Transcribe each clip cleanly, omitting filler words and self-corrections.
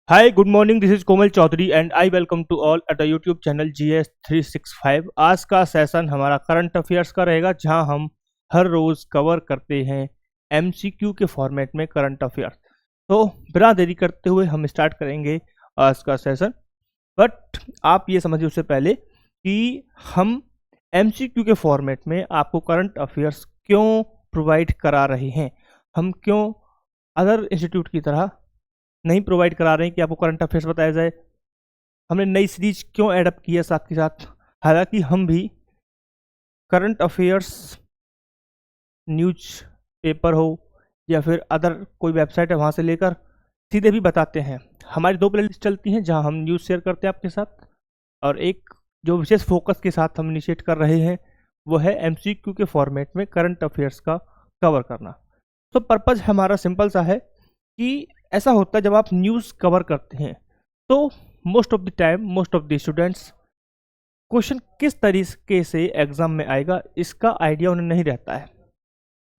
Hi, good morning. This is Komal Chaudhary and I welcome to all at the YouTube channel GS 365। आज का session हमारा current affairs का रहेगा, जहां हम हर रोज कवर करते हैं MCQ के फॉर्मेट में करंट अफेयर्स। तो बिना देरी करते हुए हम स्टार्ट करेंगे आज का सेशन। बट आप ये समझिए उससे पहले कि हम MCQ के फॉर्मेट में आपको करंट अफेयर्स क्यों प्रोवाइड करा रहे हैं। हम क्यों अदर इंस्टीट्यूट की तरह नहीं प्रोवाइड करा रहे हैं कि आपको करंट अफेयर्स बताया जाए। हमने नई सीरीज क्यों एडअप की है साथ के साथ। हालांकि हम भी करंट अफेयर्स न्यूज पेपर हो या फिर अदर कोई वेबसाइट है वहाँ से लेकर सीधे भी बताते हैं। हमारी दो प्लेलिस्ट चलती हैं जहाँ हम न्यूज़ शेयर करते हैं आपके साथ, और एक जो विशेष फोकस के साथ हम इनिशिएट कर रहे हैं वो है MCQ के फॉर्मेट में करंट अफेयर्स का कवर करना। तो पर्पज़ हमारा सिंपल सा है कि ऐसा होता है जब आप न्यूज़ कवर करते हैं तो most of the time most of the students question किस तरीके से एग्जाम में आएगा इसका आइडिया उन्हें नहीं रहता है।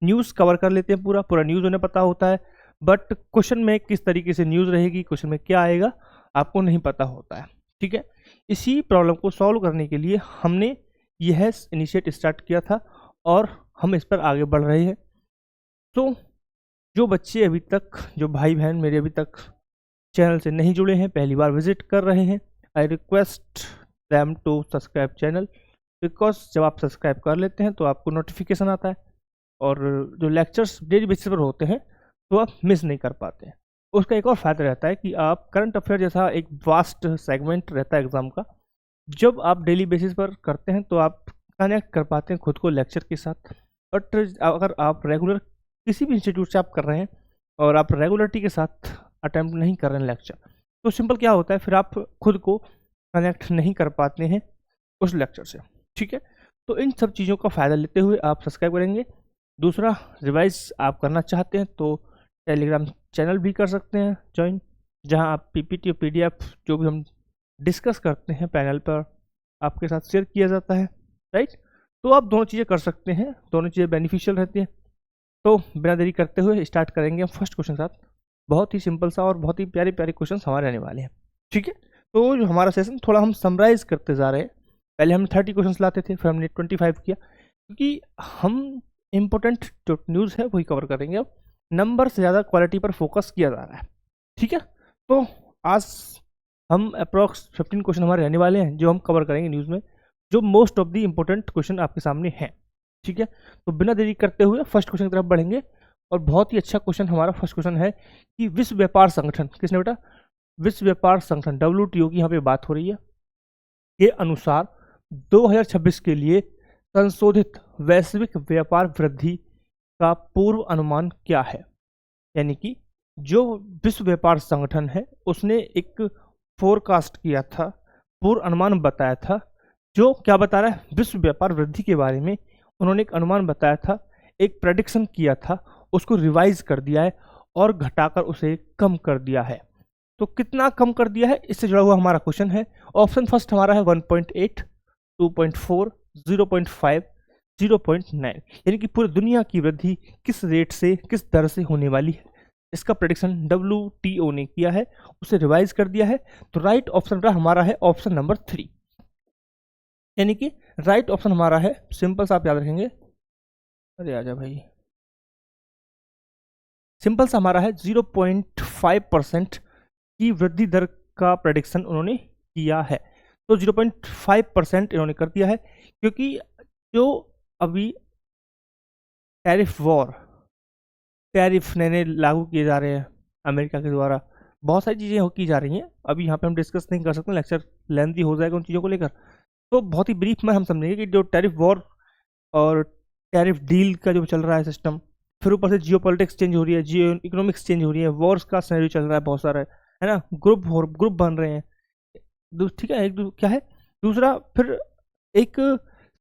न्यूज़ कवर कर लेते हैं, पूरा पूरा न्यूज़ उन्हें पता होता है, बट क्वेश्चन में किस तरीके से न्यूज़ रहेगी, क्वेश्चन में क्या आएगा आपको नहीं पता होता है। ठीक है, इसी प्रॉब्लम को सॉल्व करने के लिए हमने यह इनिशिएट स्टार्ट किया था और हम इस पर आगे बढ़ रहे हैं। तो जो बच्चे अभी तक, जो भाई बहन मेरे अभी तक चैनल से नहीं जुड़े हैं, पहली बार विजिट कर रहे हैं, I request them to subscribe channel, because जब आप सब्सक्राइब कर लेते हैं तो आपको नोटिफिकेशन आता है और जो लेक्चर्स डेली बेसिस पर होते हैं तो आप मिस नहीं कर पाते हैं। उसका एक और फ़ायदा रहता है कि आप करंट अफेयर जैसा एक वास्ट सेगमेंट रहता है एग्ज़ाम का, जब आप डेली बेसिस पर करते हैं तो आप कनेक्ट कर पाते हैं खुद को लेक्चर के साथ। बट अगर आप रेगुलर किसी भी इंस्टीट्यूट से आप कर रहे हैं और आप रेगुलरिटी के साथ अटैम्प्ट नहीं कर रहे हैं लेक्चर, तो सिंपल क्या होता है, फिर आप खुद को कनेक्ट नहीं कर पाते हैं उस लेक्चर से। ठीक है, तो इन सब चीज़ों का फ़ायदा लेते हुए आप सब्सक्राइब करेंगे। दूसरा, रिवाइज आप करना चाहते हैं तो टेलीग्राम चैनल भी कर सकते हैं ज्वाइन, जहां आप PPT और PDF जो भी हम डिस्कस करते हैं पैनल पर आपके साथ शेयर किया जाता है। राइट, तो आप दोनों चीज़ें कर सकते हैं, दोनों चीज़ें बेनिफिशियल रहती हैं। तो बिना देरी करते हुए स्टार्ट करेंगे हम फर्स्ट क्वेश्चन के साथ। बहुत ही सिंपल सा और बहुत ही प्यारे प्यारे क्वेश्चन हमारे आने वाले हैं। ठीक है, तो जो हमारा सेशन थोड़ा हम समराइज करते जा रहे हैं। पहले हम 30 क्वेश्चन लाते थे, फिर हमने 25 किया, क्योंकि हम इम्पोर्टेंट जो न्यूज़ है वही कवर करेंगे। अब नंबर से ज़्यादा क्वालिटी पर फोकस किया जा रहा है। ठीक है, तो आज हम अप्रॉक्स 15 क्वेश्चन हमारे रहने वाले हैं जो हम कवर करेंगे न्यूज़ में, जो most of the important question आपके सामने हैं। ठीक है, तो बिना देरी करते हुए फर्स्ट क्वेश्चन की तरफ बढ़ेंगे। और बहुत ही अच्छा क्वेश्चन हमारा फर्स्ट क्वेश्चन है कि विश्व व्यापार संगठन, किसने बेटा, विश्व व्यापार संगठन WTO की यहाँ पे बात हो रही है, के अनुसार 2026 के लिए संशोधित वैश्विक व्यापार वृद्धि का पूर्व अनुमान क्या है। यानी कि जो विश्व व्यापार संगठन है उसने एक फोरकास्ट किया था, पूर्व अनुमान बताया था, जो क्या बता रहा है, विश्व व्यापार वृद्धि के बारे में उन्होंने एक अनुमान बताया था, एक प्रेडिक्शन किया था, उसको रिवाइज कर दिया है और घटाकर उसे कम कर दिया है। तो कितना कम कर दिया है, इससे जुड़ा हुआ हमारा क्वेश्चन है। ऑप्शन फर्स्ट हमारा है 1.8, 2.4, 0.5, 0.9। यानी कि पूरी दुनिया की वृद्धि किस रेट से, किस दर से होने वाली है, इसका प्रेडिक्शन WTO ने किया है, उसे रिवाइज कर दिया है। तो राइट ऑप्शन रहा हमारा है ऑप्शन नंबर 3। यानी कि राइट ऑप्शन हमारा है, सिंपल सा आप याद रखेंगे, अरे आजा भाई, सिंपल सा हमारा है 0.5% की वृद्धि दर का प्रेडिक्शन उन्होंने किया है। तो 0.5% इन्होंने कर दिया है, क्योंकि जो अभी टैरिफ वॉर, टैरिफ नए नए लागू किए जा रहे हैं अमेरिका के द्वारा, बहुत सारी चीज़ें की जा रही हैं। अभी यहाँ पे हम डिस्कस नहीं कर सकते, लेक्चर लेंथी हो जाएगा उन चीज़ों को लेकर। तो बहुत ही ब्रीफ में हम समझेंगे कि जो टैरिफ वॉर और टैरिफ डील का जो चल रहा है सिस्टम, फिर ऊपर से जियो पॉलिटिक्स चेंज हो रही है, जियो इकोनॉमिक्स चेंज हो रही है, वॉर्स का सिनेरियो चल रहा है बहुत सारा, है ना, ग्रुप बन रहे हैं। ठीक है, क्या है दूसरा, फिर एक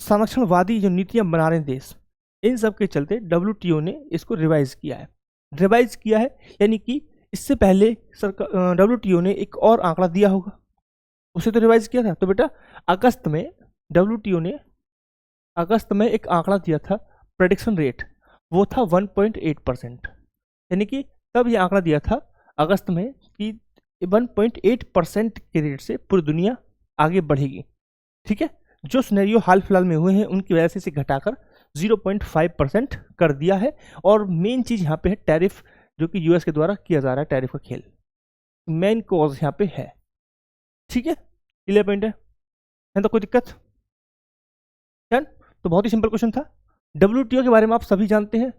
संरक्षणवादी जो नीतियां बना रहे हैं देश, इन सब के चलते WTO ने इसको रिवाइज किया है। रिवाइज किया है यानी कि इससे पहले सरकार WTO ने एक और आंकड़ा दिया होगा, उसे तो रिवाइज किया था। तो बेटा अगस्त में WTO ने अगस्त में एक आंकड़ा दिया था, प्रेडिक्शन रेट, वो था 1.8%। यानी कि तब ये आंकड़ा दिया था अगस्त में कि 1.8% के रेट से पूरी दुनिया आगे बढ़ेगी। ठीक है, जो सिनेरियो हाल फिलहाल में हुए हैं उनकी वजह से इसे घटाकर 0.5% कर दिया है। और मेन चीज यहाँ पे है टैरिफ, जो कि यूएस के द्वारा किया जा रहा है, टैरिफ का खेल मेन कॉज यहाँ पे है। ठीक है, क्लियर पॉइंट है तो कोई दिक्कत है? तो बहुत ही सिंपल क्वेश्चन था। WTO के बारे में आप सभी जानते हैं,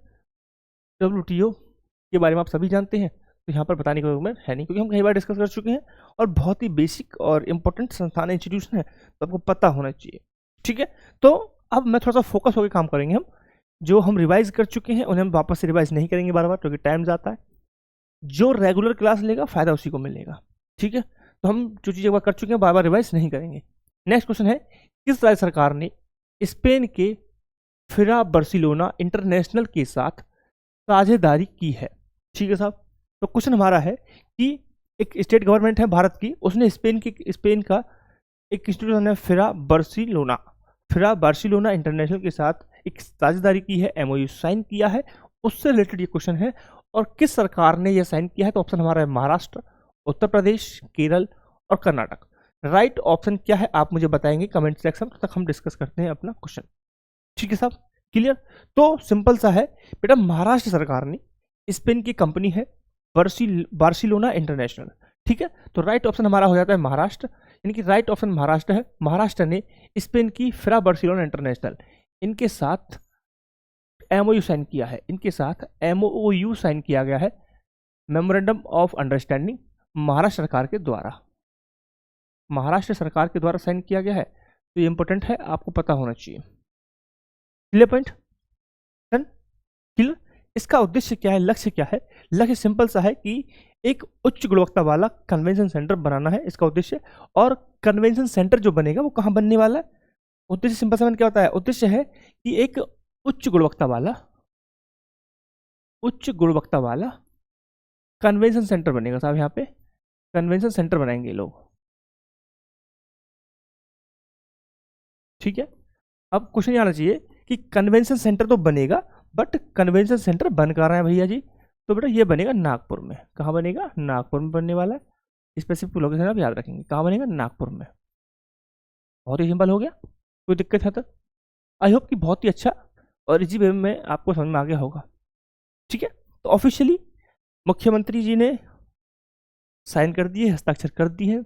WTO के बारे में आप सभी जानते हैं, तो यहाँ पर बताने की जरूरत है नहीं, क्योंकि हम कई बार डिस्कस कर चुके हैं और बहुत ही बेसिक और इंपॉर्टेंट संस्थान इंस्टीट्यूशन है, तो आपको पता होना चाहिए। ठीक है, तो अब मैं थोड़ा सा फोकस होकर काम करेंगे। हम जो हम रिवाइज कर चुके हैं उन्हें हम वापस से रिवाइज नहीं करेंगे बार बार, क्योंकि टाइम जाता है। जो रेगुलर क्लास लेगा फायदा उसी को मिलेगा। ठीक है, तो हम जो चीज़ एक बार कर चुके हैं बार बार रिवाइज नहीं करेंगे। नेक्स्ट क्वेश्चन है, किस राज्य सरकार ने स्पेन के फिरा बार्सिलोना इंटरनेशनल के साथ साझेदारी की है? ठीक है साहब, तो क्वेश्चन हमारा है कि एक स्टेट गवर्नमेंट है भारत की, उसने स्पेन का एक इंस्टीट्यूशन है फिरा बार्सिलोना इंटरनेशनल के साथ एक साझेदारी की है, MOU साइन किया है, उससे रिलेटेड ये क्वेश्चन है। और किस सरकार ने यह साइन किया है? तो ऑप्शन हमारा है महाराष्ट्र, उत्तर प्रदेश, केरल और कर्नाटक। राइट ऑप्शन क्या है आप मुझे बताएंगे कमेंट सेक्शन, तक हम डिस्कस करते हैं अपना क्वेश्चन। ठीक है साहब, क्लियर? तो सिंपल सा है बेटा, महाराष्ट्र सरकार ने, स्पेन की कंपनी है बार्सिलोना इंटरनेशनल। ठीक है, तो राइट ऑप्शन हमारा हो जाता है महाराष्ट्र, यानी कि राइट ऑप्शन महाराष्ट्र है। महाराष्ट्र ने स्पेन की फिरा बार्सिलोना इंटरनेशनल इनके साथ MOU साइन किया है, इनके साथ MOU साइन किया गया है, मेमोरेंडम ऑफ अंडरस्टैंडिंग, महाराष्ट्र सरकार के द्वारा, महाराष्ट्र सरकार के द्वारा साइन किया गया है। तो ये इंपॉर्टेंट है, आपको पता होना चाहिए। Clear point? क्लियर? इसका उद्देश्य क्या है, लक्ष्य क्या है? लक्ष्य सिंपल सा है कि एक उच्च गुणवत्ता वाला कन्वेंशन सेंटर बनाना है, इसका उद्देश्य। और कन्वेंशन सेंटर जो बनेगा वो कहाँ बनने वाला है? उद्देश्य सिंपल सा क्या होता है? उद्देश्य है कि एक उच्च गुणवत्ता वाला कन्वेंशन सेंटर बनेगा साहब। यहाँ पे कन्वेंशन सेंटर बनाएंगे लोग। ठीक है, अब क्वेश्चन ये आना चाहिए कि कन्वेंशन सेंटर तो बनेगा, बट कन्वेंशन सेंटर बन कर रहा है भैया जी, तो बेटा ये बनेगा नागपुर में। कहाँ बनेगा? नागपुर में बनने वाला है। स्पेसिफिक लोकेशन आप याद रखेंगे, कहाँ बनेगा? नागपुर में। बहुत ही सिंपल हो गया, कोई दिक्कत है तो? आई होप कि बहुत ही अच्छा और इजी वे में आपको समझ में आ गया होगा। ठीक है, तो ऑफिशियली मुख्यमंत्री जी ने साइन कर दिए, हस्ताक्षर कर दिए हैं,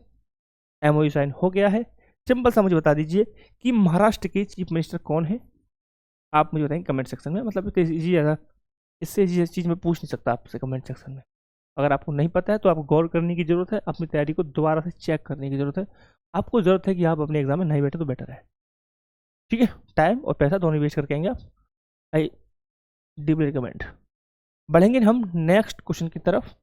MOU साइन हो गया है। सिंपल सा मुझे बता दीजिए कि महाराष्ट्र के चीफ मिनिस्टर कौन है? आप मुझे बताएंगे कमेंट सेक्शन में। मतलब इजी है, इससे इजी चीज़ मैं पूछ नहीं सकता आपसे कमेंट सेक्शन में। अगर आपको नहीं पता है तो आपको गौर करने की जरूरत है, अपनी तैयारी को दोबारा से चेक करने की जरूरत है। आपको जरूरत है कि आप अपने एग्जाम में नहीं बैठे तो बेटर है। ठीक है, टाइम और पैसा दोनों वेस्ट करके आएंगे आप। I deeply recommend. बढ़ेंगे हम नेक्स्ट क्वेश्चन की तरफ।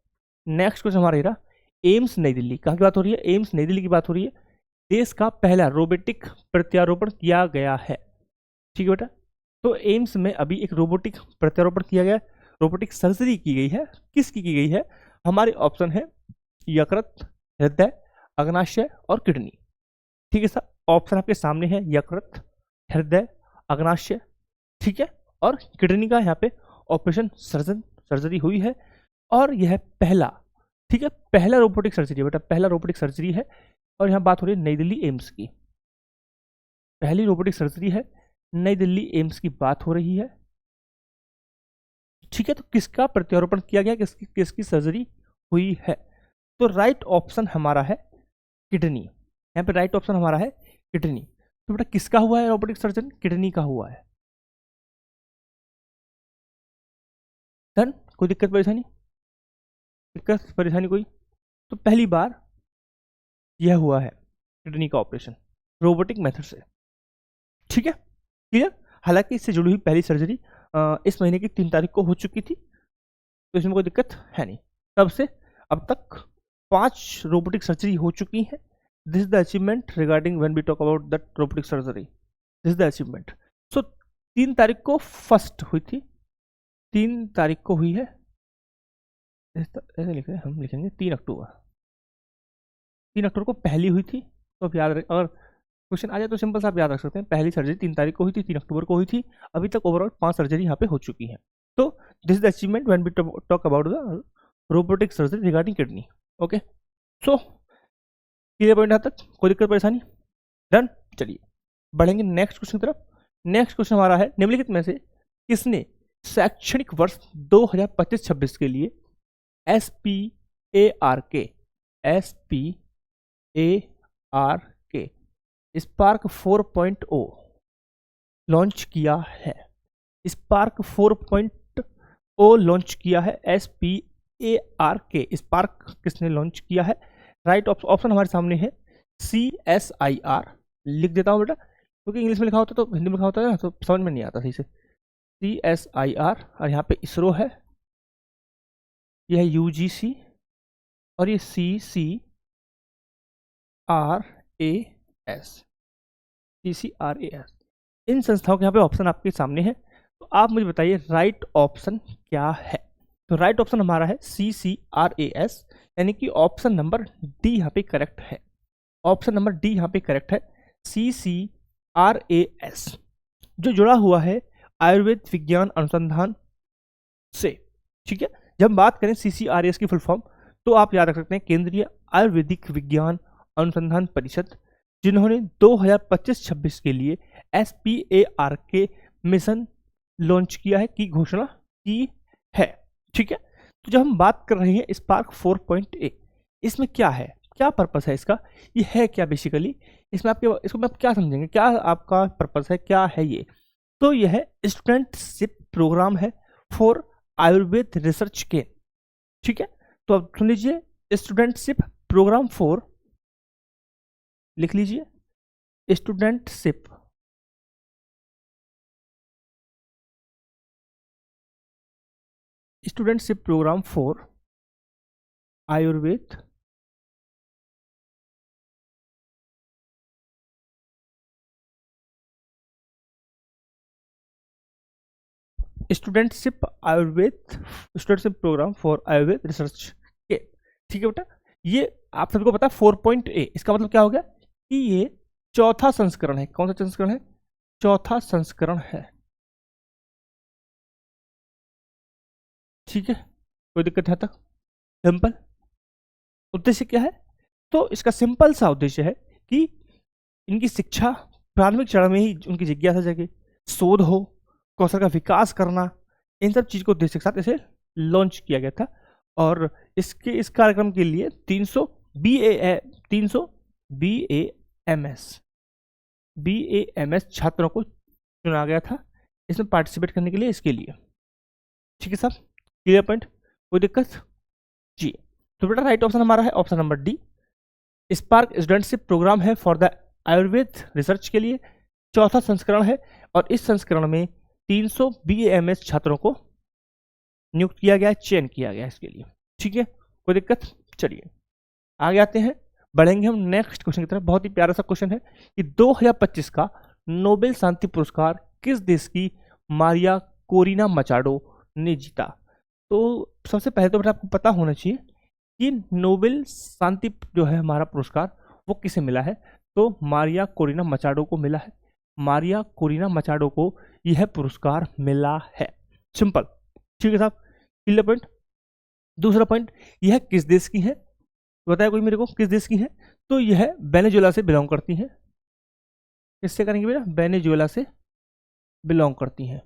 नेक्स्ट क्वेश्चन हमारा रहा, एम्स नई दिल्ली। कहाँ की बात हो रही है? एम्स नई दिल्ली की बात हो रही है। देश का पहला रोबोटिक प्रत्यारोपण किया गया है। ठीक है बेटा, तो एम्स में अभी एक रोबोटिक प्रत्यारोपण किया गया, रोबोटिक सर्जरी की गई है। किसकी की गई है? हमारे ऑप्शन है यकृत, हृदय, अग्नाशय और किडनी। ठीक है सर, ऑप्शन आपके सामने है, यकृत, हृदय, अग्नाशय, ठीक है, और किडनी का यहाँ पे ऑपरेशन सर्जरी हुई है। और यह पहला, ठीक है, पहला रोबोटिक सर्जरी बेटा, पहला रोबोटिक सर्जरी है। और यहाँ बात हो रही है नई दिल्ली एम्स की, पहली रोबोटिक सर्जरी है, नई दिल्ली एम्स की बात हो रही है। ठीक है, तो किसका प्रत्यारोपण किया गया, किसकी सर्जरी हुई है? तो राइट ऑप्शन हमारा है किडनी। यहाँ पे राइट ऑप्शन हमारा है किडनी। तो बेटा किसका हुआ है रोबोटिक सर्जरी? किडनी का हुआ है। डन? कोई दिक्कत परेशानी कोई? तो पहली बार यह हुआ है किडनी का ऑपरेशन रोबोटिक मेथड से। ठीक है, क्लियर? हालांकि इससे जुड़ी हुई पहली सर्जरी इस महीने की 3 तारीख को हो चुकी थी, तो इसमें कोई दिक्कत है नहीं। तब से अब तक 5 रोबोटिक सर्जरी हो चुकी हैं। This is the achievement regarding when we talk about that robotic surgery, this is the achievement. So 3 तारीख को फर्स्ट हुई थी, 3 तारीख को हुई है, ऐसे लिख रहे हैं हम, लिखेंगे 3 अक्टूबर, 3 अक्टूबर को पहली हुई थी। तो अब याद रख, अगर क्वेश्चन आ जाए तो सिंपल सा आप याद रख सकते हैं, पहली सर्जरी 3 तारीख को हुई थी, 3 अक्टूबर को हुई थी। अभी तक ओवरऑल 5 सर्जरी यहाँ पे हो चुकी हैं। तो this is the achievement when we talk about the robotic surgery regarding kidney. Okay, so clear point यहाँ तक, कोई दिक्कत परेशानी? डन। चलिए बढ़ेंगे नेक्स्ट क्वेश्चन की तरफ। नेक्स्ट क्वेश्चन हमारा है, निम्नलिखित में से किसने शैक्षणिक वर्ष 2025-26 के लिए SPARK स्पार्क 4.0 लॉन्च किया है? स्पार्क 4.0 लॉन्च किया है, SPARK स्पार्क किसने लॉन्च किया है? राइट ऑप्शन हमारे सामने है CSIR। लिख देता हूँ बेटा, क्योंकि इंग्लिश में लिखा होता है तो हिंदी में लिखा होता है ना, तो समझ में नहीं आता सही से। CSIR, और यहाँ पे इसरो है, यह है UGC, और ये CCRAS। इन संस्थाओं के यहाँ पे ऑप्शन आपके सामने है, तो आप मुझे बताइए राइट ऑप्शन क्या है? तो राइट ऑप्शन हमारा है CCRAS, यानी कि ऑप्शन नंबर डी यहाँ पे करेक्ट है। ऑप्शन नंबर डी यहाँ पे करेक्ट है, CCRAS, जो जुड़ा हुआ है आयुर्वेद विज्ञान अनुसंधान से। ठीक है, जब हम बात करें CCRAS की फुल फॉर्म, तो आप याद रख सकते हैं केंद्रीय आयुर्वेदिक विज्ञान अनुसंधान परिषद, जिन्होंने 2025-26 के लिए SPARK मिशन लॉन्च किया है, की घोषणा की है। ठीक है, तो जब हम बात कर रहे हैं स्पार्क 4.0, इसमें क्या है, क्या पर्पस है इसका, ये है क्या बेसिकली, इसमें आपके इसको आप क्या समझेंगे, क्या आपका पर्पस है, क्या है ये? तो यह स्टूडेंटशिप प्रोग्राम है फॉर आयुर्वेद रिसर्च के। ठीक है, तो अब सुन लीजिए, स्टूडेंटशिप प्रोग्राम फॉर, लिख लीजिए studentship program for Ayurveda studentship program for Ayurveda research के। ठीक है बेटा, ये आप सबको पता है 4.A, इसका मतलब क्या हो गया कि ये चौथा संस्करण है। कौन सा संस्करण है? चौथा संस्करण है। ठीक है, कोई दिक्कत है तक? सिंपल उद्देश्य क्या है? तो इसका सिंपल सा उद्देश्य है कि इनकी शिक्षा प्रारंभिक चरण में ही उनकी जिज्ञासा जगे, शोध हो, कौशल का विकास करना, इन सब चीज को उद्देश्य के साथ इसे लॉन्च किया गया था। और इस कार्यक्रम के लिए 300 BAMS छात्रों को चुना गया था इसमें पार्टिसिपेट करने के लिए, इसके लिए। ठीक है साहब, क्लियर पॉइंट, कोई दिक्कत जी? तो बेटा राइट ऑप्शन हमारा है option number D, spark studentship program है फॉर द आयुर्वेद रिसर्च के लिए, चौथा संस्करण है, और इस संस्करण में 300 BAMS छात्रों को नियुक्त किया गया है, चयन किया गया है इसके लिए। ठीक है, कोई दिक्कत? चलिए आगे आते हैं, बढ़ेंगे हम नेक्स्ट क्वेश्चन की तरफ। बहुत ही प्यारा सा क्वेश्चन है कि 2025 का नोबेल शांति पुरस्कार किस देश की मारिया कोरिना मचाडो ने जीता? तो सबसे पहले तो बेटा आपको पता होना चाहिए कि नोबेल शांति जो है हमारा पुरस्कार वो किसे मिला है? तो मारिया कोरिना मचाडो को मिला है। मारिया कोरिना मचाडो को यह पुरस्कार मिला है, सिंपल। ठीक है साहब, क्लियर पॉइंट। दूसरा पॉइंट, यह किस देश की है? बताया कोई मेरे को किस देश की है? तो यह वेनेजुएला से बिलोंग करती है। किससे करेंगे बेटा? वेनेजुएला से बिलोंग करती हैं।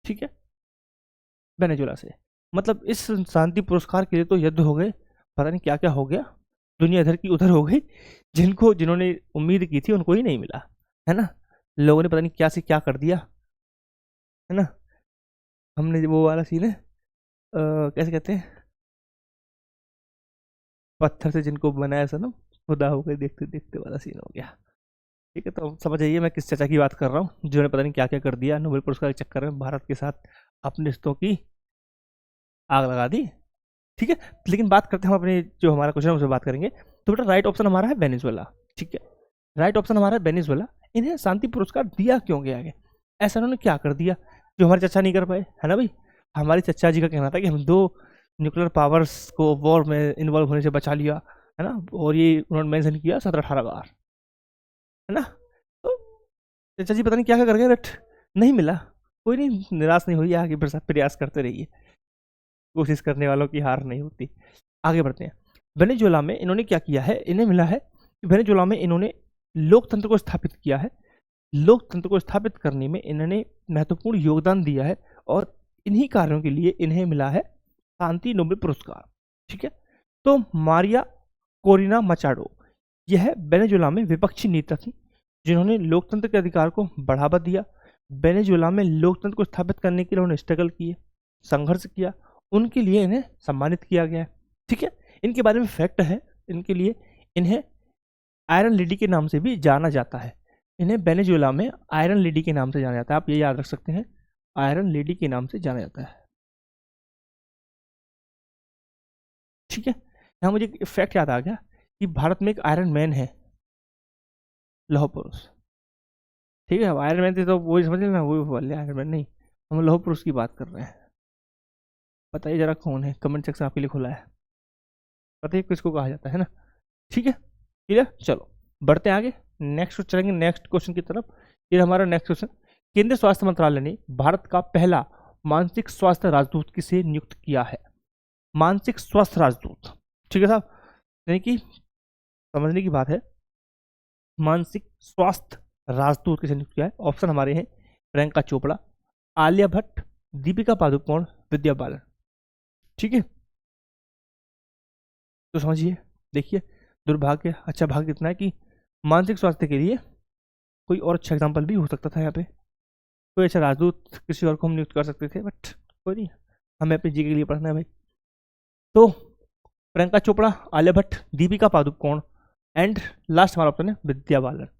ठीक है, वेनेजुएला से। मतलब इस शांति पुरस्कार के लिए तो युद्ध हो गए, पता नहीं क्या क्या हो गया, दुनिया इधर की उधर हो गई, जिन्होंने उम्मीद की थी उनको ही नहीं मिला, है ना। लोगों ने पता नहीं क्या से क्या कर दिया, है ना। हमने वो वाला सीन है, कैसे कहते हैं, पत्थर से जिनको बनाया सनम खुदा हो गए देखते देखते वाला सीन हो गया। ठीक है, तो समझ आइए मैं किस चाचा की बात कर रहा हूँ, जिन्होंने पता नहीं क्या क्या कर दिया, नोबेल पुरस्कार के चक्कर में भारत के साथ अपने रिश्तों की आग लगा दी। ठीक है, लेकिन बात करते हैं हम अपने जो हमारा क्वेश्चन है उससे बात करेंगे। तो बेटा राइट ऑप्शन हमारा है वेनेजुएला। ठीक है, राइट ऑप्शन हमारा है वेनेजुएला। इन्हें शांति पुरस्कार दिया क्यों गया है? ऐसा उन्होंने क्या कर दिया जो हमारे चचा नहीं कर पाए, है ना भाई। हमारे चचा जी का कहना था कि हम 2 न्यूक्लियर पावर्स को वॉर में इन्वॉल्व होने से बचा लिया, है ना, और ये उन्होंने मेंशन किया 17-18 बार, है ना। तो चचा जी पता नहीं क्या क्या कर गए, बट नहीं मिला। कोई नहीं, निराश नहीं हुई, आगे प्रयास करते रहिए, कोशिश करने वालों की हार नहीं होती। आगे बढ़ते हैं, वेनेजुएला में इन्होंने क्या किया है, इन्हें मिला है कि वेनेजुएला में इन्होंने लोकतंत्र को स्थापित किया है। लोकतंत्र को स्थापित करने में इन्होंने महत्वपूर्ण योगदान दिया है और इन्हीं कार्यों के लिए इन्हें मिला है शांति नोबेल पुरस्कार। ठीक है, तो मारिया कोरिना मचाडो यह वेनेजुएला में विपक्षी नेता थी जिन्होंने लोकतंत्र के अधिकार को बढ़ावा दिया। वेनेजुएला में लोकतंत्र को स्थापित करने के लिए उन्होंने स्ट्रगल किए, संघर्ष किया, उनके लिए इन्हें सम्मानित किया गया है। ठीक है, इनके बारे में फैक्ट है, इनके लिए इन्हें आयरन लेडी के नाम से भी जाना जाता है। इन्हें वेनेजुएला में आयरन लेडी के नाम से जाना जाता है, आप ये याद रख सकते हैं, आयरन लेडी के नाम से जाना जाता है। ठीक है, यहाँ मुझे एक फैक्ट याद आ गया कि भारत में एक आयरन मैन है, लौह पुरुष। ठीक है, आयरन मैन थे तो वही समझ लेना, वही वाले आयरन मैन नहीं, हम लौह पुरुष की बात कर रहे हैं। बताइए जरा कौन है, कमेंट सेक्शन आपके लिए खुला है, बताइए किसको कहा जाता है ना। ठीक है, क्लियर, चलो बढ़ते हैं आगे, नेक्स्ट चलेंगे नेक्स्ट क्वेश्चन की तरफ। ये हमारा नेक्स्ट क्वेश्चन, केंद्रीय स्वास्थ्य मंत्रालय ने भारत का पहला मानसिक स्वास्थ्य राजदूत किसे नियुक्त किया है? मानसिक स्वास्थ्य राजदूत, ठीक है साहब, यानी कि समझने की बात है, मानसिक स्वास्थ्य राजदूत किसे नियुक्त किया है? ऑप्शन हमारे हैं प्रियंका चोपड़ा, आलिया भट्ट, दीपिका पादुकोण, विद्या बालन। ठीक है, तो समझिए, देखिए दुर्भाग्य, अच्छा भाग्य इतना है कि मानसिक स्वास्थ्य के लिए कोई और अच्छा एग्जाम्पल भी हो सकता था, यहाँ पे कोई अच्छा राजदूत किसी और को हम नियुक्त कर सकते थे, बट कोई नहीं, हमें अपने जी के लिए पढ़ना है भाई। तो प्रियंका चोपड़ा, आलिया भट्ट, दीपिका पादुकोण एंड लास्ट हमारा ऑप्शन है विद्या बालन। तो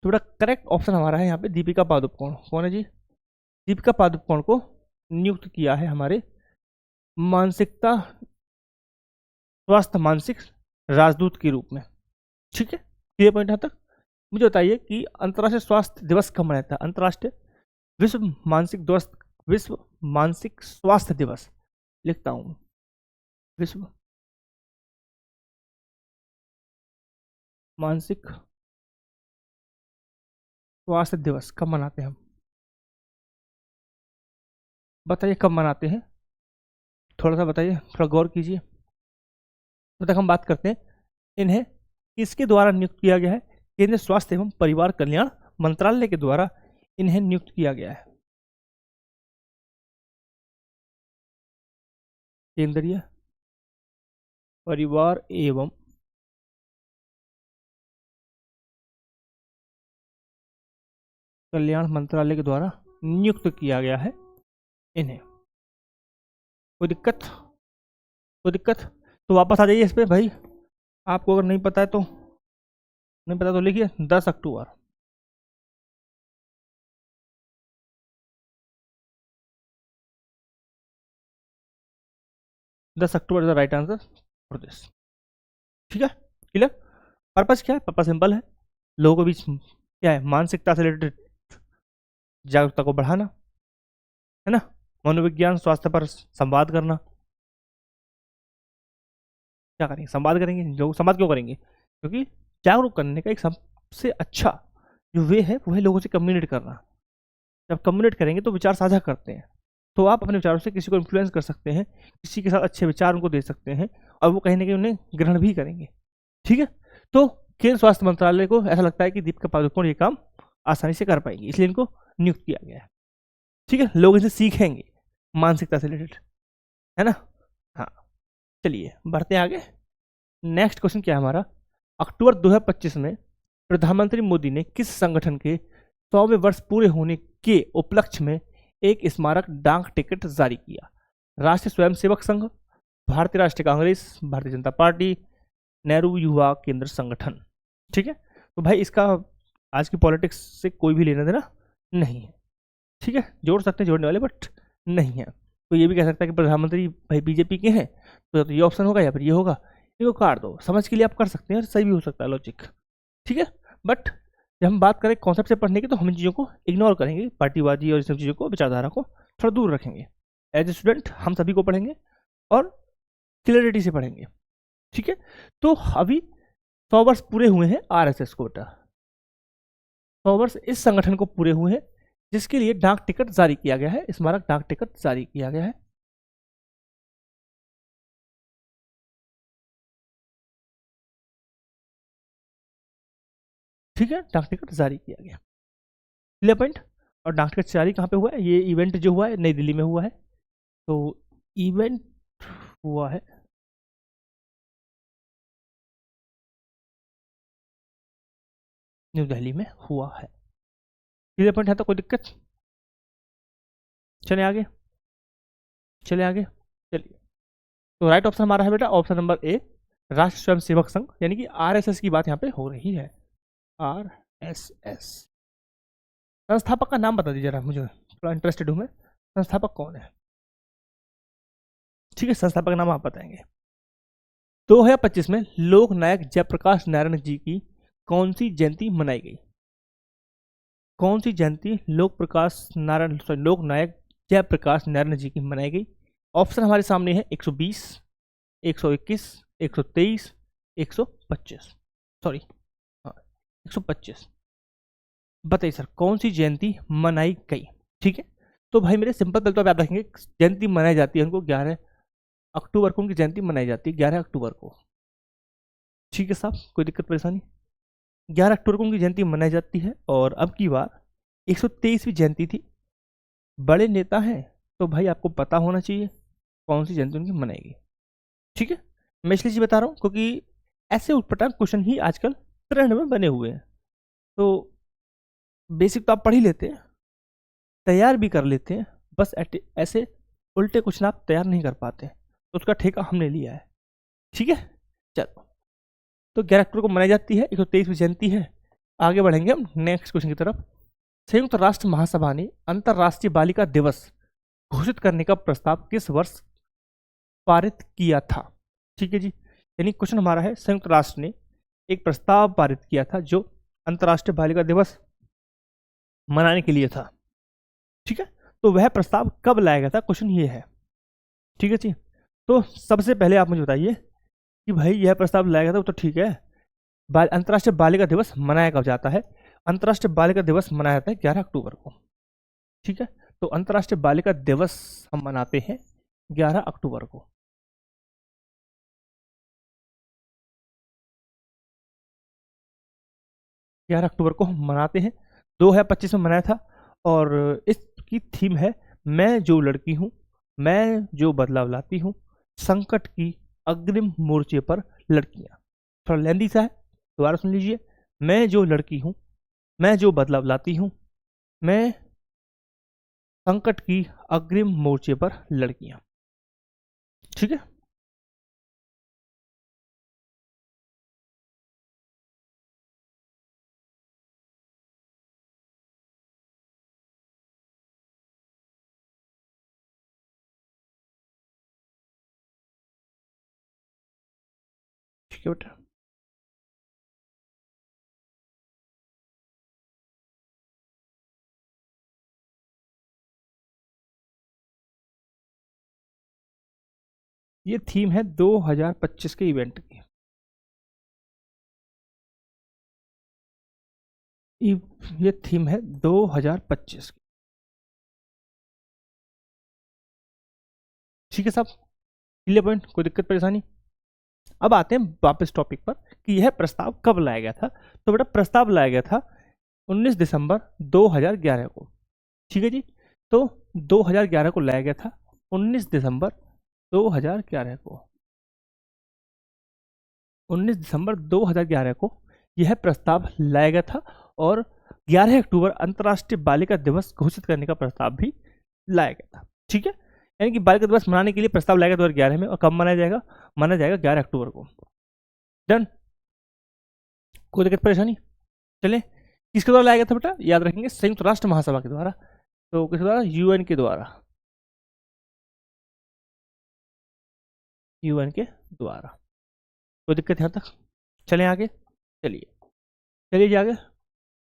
बड़ा करेक्ट ऑप्शन हमारा है यहाँ पे दीपिका पादुकोण। कौन है जी? दीपिका पादुकोण को नियुक्त किया है हमारे मानसिकता स्वास्थ्य मानसिक राजदूत के रूप में। ठीक है, ये पॉइंट यहाँ तक। मुझे बताइए कि अंतर्राष्ट्रीय स्वास्थ्य दिवस कब मनाया था? अंतर्राष्ट्रीय विश्व मानसिक स्वास्थ्य दिवस, लिखता हूं, विश्व मानसिक स्वास्थ्य दिवस कब मनाते हैं हम? बताइए कब मनाते हैं, थोड़ा सा बताइए, थोड़ा गौर कीजिए। तो तक हम बात करते हैं, इन्हें किसके द्वारा नियुक्त किया गया है? केंद्रीय स्वास्थ्य एवं परिवार कल्याण मंत्रालय के द्वारा इन्हें नियुक्त किया गया है। केंद्रीय परिवार एवं कल्याण मंत्रालय के द्वारा नियुक्त किया गया है इन्हें। कोई दिक्कत? कोई दिक्कत? तो वापस आ जाइए इस पे भाई, आपको अगर नहीं पता है तो नहीं पता तो लिखिए 10 अक्टूबर। Is the right answer for this. ठीक है, क्लियर। पर्पस क्या है? पर्पस सिंपल है, लोगों के बीच क्या है, मानसिकता से रिलेटेड जागरूकता को बढ़ाना, है ना, मनोविज्ञान स्वास्थ्य पर संवाद करना। क्या करेंगे? संवाद करेंगे। लोग संवाद क्यों करेंगे? क्योंकि जागरूक करने का एक सबसे अच्छा जो वे है वो है लोगों से कम्युनिकेट करना। जब कम्युनिकेट करेंगे तो विचार साझा करते हैं, तो आप अपने विचारों से किसी को इन्फ्लुएंस कर सकते हैं, किसी के साथ अच्छे विचार उनको दे सकते हैं और वो कहीं ना कहीं उन्हें ग्रहण भी करेंगे। ठीक है, तो केंद्रीय स्वास्थ्य मंत्रालय को ऐसा लगता है कि दीपिका पादुकोण ये काम आसानी से कर पाएंगी, इसलिए इनको नियुक्त किया गया है। ठीक है, लोग इनसे सीखेंगे मानसिकता से रिलेटेड, है ना। हाँ, चलिए बढ़ते हैं आगे। नेक्स्ट क्वेश्चन क्या है हमारा? अक्टूबर 2025 में प्रधानमंत्री मोदी ने किस संगठन के 100वें वर्ष पूरे होने के उपलक्ष्य में एक स्मारक डाक टिकट जारी किया? राष्ट्रीय स्वयंसेवक संघ, भारतीय राष्ट्रीय कांग्रेस, भारतीय जनता पार्टी, नेहरू युवा केंद्र संगठन। ठीक है, तो भाई इसका आज की पॉलिटिक्स से कोई भी लेना देना नहीं है। ठीक है, जोड़ सकते हैं जोड़ने वाले, बट नहीं है। तो ये भी कह सकता है कि प्रधानमंत्री भाई बीजेपी के हैं तो ये ऑप्शन होगा या फिर ये होगा, इनको काट दो, समझ के लिए आप कर सकते हैं, सही भी हो सकता है लॉजिक। ठीक है, बट जब हम बात करें कॉन्सेप्ट से पढ़ने की तो हम इन चीज़ों को इग्नोर करेंगे, पार्टीबाजी और इन सब चीज़ों को, विचारधारा को थोड़ा दूर रखेंगे। एज ए स्टूडेंट हम सभी को पढ़ेंगे और क्लियरिटी से पढ़ेंगे। ठीक है, तो अभी 100 वर्ष पूरे हुए हैं आरएसएस को, बेटा 100 वर्ष इस संगठन को पूरे हुए हैं, जिसके लिए डाक टिकट जारी किया गया है, स्मारक डाक टिकट जारी किया गया है। ठीक है, डाक टिकट जारी किया गया। Clear point. और डाक टिकट जारी कहाँ पे हुआ है? ये इवेंट जो हुआ है नई दिल्ली में हुआ है। तो इवेंट हुआ है न्यू दिल्ली में हुआ है। क्लियर पॉइंट है तो कोई दिक्कत? चले आगे, चले आगे, चलिए। तो राइट ऑप्शन हमारा है बेटा ऑप्शन नंबर ए, राष्ट्र स्वयं सेवक संघ, यानी कि आरएसएस की बात यहाँ पे हो रही है। आरएसएस संस्थापक का नाम बता दीजिए जरा, मुझे थोड़ा इंटरेस्टेड हूँ मैं, संस्थापक कौन है? ठीक है, संस्थापक का नाम आप बताएंगे। 2025 में लोक नायक जयप्रकाश नारायण जी की कौन सी जयंती मनाई गई? कौन सी जयंती लोक नायक जयप्रकाश नारायण जी की मनाई गई? ऑप्शन हमारे सामने है 120, 121, 123, 125, सॉरी हाँ 125। बताइए सर कौन सी जयंती मनाई गई? ठीक है, तो भाई मेरे सिंपल तौर पर याद रखेंगे, जयंती मनाई जाती है उनको 11 अक्टूबर को, उनकी जयंती मनाई जाती है 11 अक्टूबर को। ठीक है साहब, कोई दिक्कत परेशानी? 11 अक्टूबर को उनकी जयंती मनाई जाती है। और अब की बार 123वीं जयंती थी। बड़े नेता हैं तो भाई आपको पता होना चाहिए कौन सी जयंती उनकी मनाएगी। ठीक है, मैं इसलिए चीज बता रहा हूँ क्योंकि ऐसे उटपटांग क्वेश्चन ही आजकल ट्रेंड में बने हुए हैं। तो बेसिक तो आप पढ़ ही लेते हैं, तैयार भी कर लेते हैं, बस ऐसे उल्टे क्वेश्चन आप तैयार नहीं कर पाते, तो उसका ठेका हमने लिया है। ठीक है, चलो। तो 11 अक्टूबर को मनाई जाती है, 123वीं जयंती है। आगे बढ़ेंगे हम नेक्स्ट क्वेश्चन की तरफ। संयुक्त राष्ट्र महासभा ने अंतर्राष्ट्रीय बालिका दिवस घोषित करने का प्रस्ताव किस वर्ष पारित किया था? ठीक है जी, यानी क्वेश्चन हमारा है संयुक्त राष्ट्र ने एक प्रस्ताव पारित किया था जो अंतर्राष्ट्रीय बालिका दिवस मनाने के लिए था। ठीक है, तो वह प्रस्ताव कब लाया गया था, क्वेश्चन ये है। ठीक है जी, तो सबसे पहले आप मुझे बताइए कि भाई यह प्रस्ताव लाया गया था, तो ठीक है, अंतर्राष्ट्रीय बालिका दिवस मनाया कब जाता है? अंतर्राष्ट्रीय बालिका दिवस मनाया जाता है 11 अक्टूबर को। ठीक है, तो अंतर्राष्ट्रीय बालिका दिवस हम मनाते हैं 11 अक्टूबर को। ग्यारह अक्टूबर को हम मनाते हैं, 2025 में मनाया था। और इसकी थीम है मैं जो लड़की हूँ, मैं जो बदलाव लाती हूँ, संकट की अग्रिम मोर्चे पर लड़कियां। थोड़ा लेंदी सा है, दोबारा सुन लीजिए। मैं जो लड़की हूँ, मैं जो बदलाव लाती हूँ, मैं संकट की अग्रिम मोर्चे पर लड़कियां। ठीक है, ठीक है बेटा। ये थीम है 2025 के इवेंट की। ये थीम है 2025 की। ठीक है साहब, क्लियर पॉइंट, कोई दिक्कत परेशानी? अब आते हैं वापस टॉपिक पर कि यह प्रस्ताव कब लाया गया था। तो बेटा प्रस्ताव लाया गया था 19 दिसंबर 2011 को। ठीक है जी, तो 2011 को लाया गया था, 19 दिसंबर 2011 को, 19 दिसंबर 2011 को यह प्रस्ताव लाया गया था। और 11 अक्टूबर अंतर्राष्ट्रीय बालिका दिवस घोषित करने का प्रस्ताव भी लाया गया था। ठीक है, यानी कि बालिका दिवस मनाने के लिए प्रस्ताव लाया गया 2011 में, और कब मनाया जाएगा? मनाया जाएगा 11 अक्टूबर को। डन, कोई दिक्कत परेशानी? चले, किसके द्वारा लाया गया था बेटा? याद रखेंगे संयुक्त राष्ट्र महासभा के द्वारा। तो किसके द्वारा? यूएन के द्वारा, यूएन के द्वारा। कोई दिक्कत यहाँ तक? चलें आगे, चलिए, चलिए जी आगे।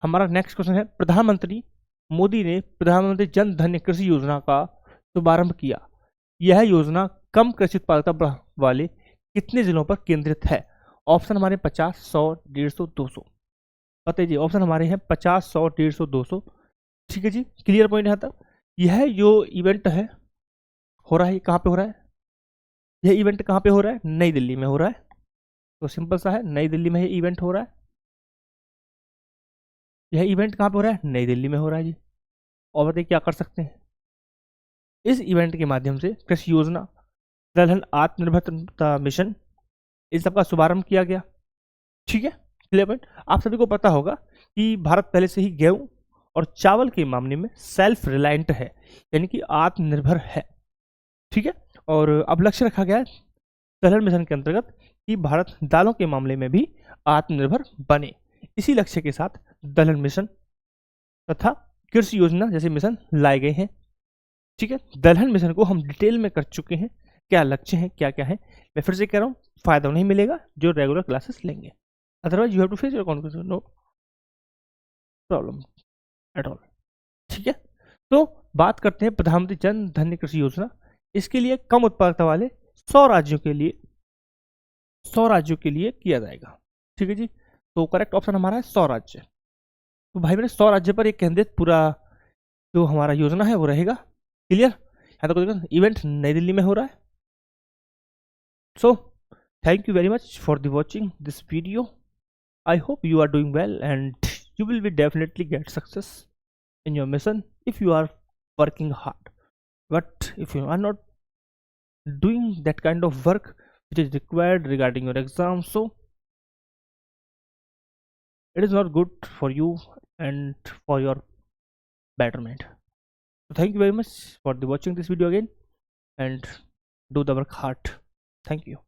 हमारा नेक्स्ट क्वेश्चन है, प्रधानमंत्री मोदी ने प्रधानमंत्री जन धन कृषि योजना का शुभारंभ किया। यह योजना कम कृषि उत्पादकता वाले कितने जिलों पर केंद्रित है? ऑप्शन हमारे 50, 100, 150, 200। बताइए जी, ऑप्शन हमारे हैं 50, 100, 150, 200। ठीक है जी, क्लियर पॉइंट यहाँ तक। यह जो इवेंट है हो रहा है, कहाँ पे हो रहा है? यह इवेंट कहाँ पे हो रहा है? नई दिल्ली में हो रहा है। तो सिंपल सा है, नई दिल्ली में ये इवेंट हो रहा है। यह इवेंट कहाँ पे हो रहा है? नई दिल्ली में हो रहा है जी। और बताइए क्या कर सकते हैं? इस इवेंट के माध्यम से कृषि योजना, दलहन आत्मनिर्भरता मिशन, इन सबका शुभारंभ किया गया। ठीक है, क्लियर पॉइंट। आप सभी को पता होगा कि भारत पहले से ही गेहूं और चावल के मामले में सेल्फ रिलायंट है, यानी कि आत्मनिर्भर है। ठीक है, और अब लक्ष्य रखा गया है दलहन मिशन के अंतर्गत कि भारत दालों के मामले में भी आत्मनिर्भर बने। इसी लक्ष्य के साथ दलहन मिशन तथा कृषि योजना जैसे मिशन लाए गए हैं। ठीक है, दलहन मिशन को हम डिटेल में कर चुके हैं, क्या लक्ष्य है, क्या क्या है। मैं फिर से कह रहा हूँ, फायदा नहीं मिलेगा जो रेगुलर क्लासेस लेंगे, otherwise you have to face your conflict, no problem at all. ठीक है, तो बात करते हैं प्रधानमंत्री जन धन कृषि योजना। इसके लिए कम उत्पादकता वाले 100 राज्यों के लिए 100 राज्यों के लिए किया जाएगा। ठीक है जी, तो करेक्ट ऑप्शन हमारा है 100 राज्य। तो भाई मेरे 100 राज्य पर एक केंद्रित पूरा जो हमारा योजना है वो रहेगा। क्लियर? यहाँ तक इवेंट नई दिल्ली में हो रहा है। So thank you very much for the watching this video. I hope you are doing well and you will be definitely get success in your mission if you are working hard. But if you are not doing that kind of work which is required regarding your exam, so it is not good for you and for your betterment. So thank you very much for the watching this video again and do the work hard. Thank you.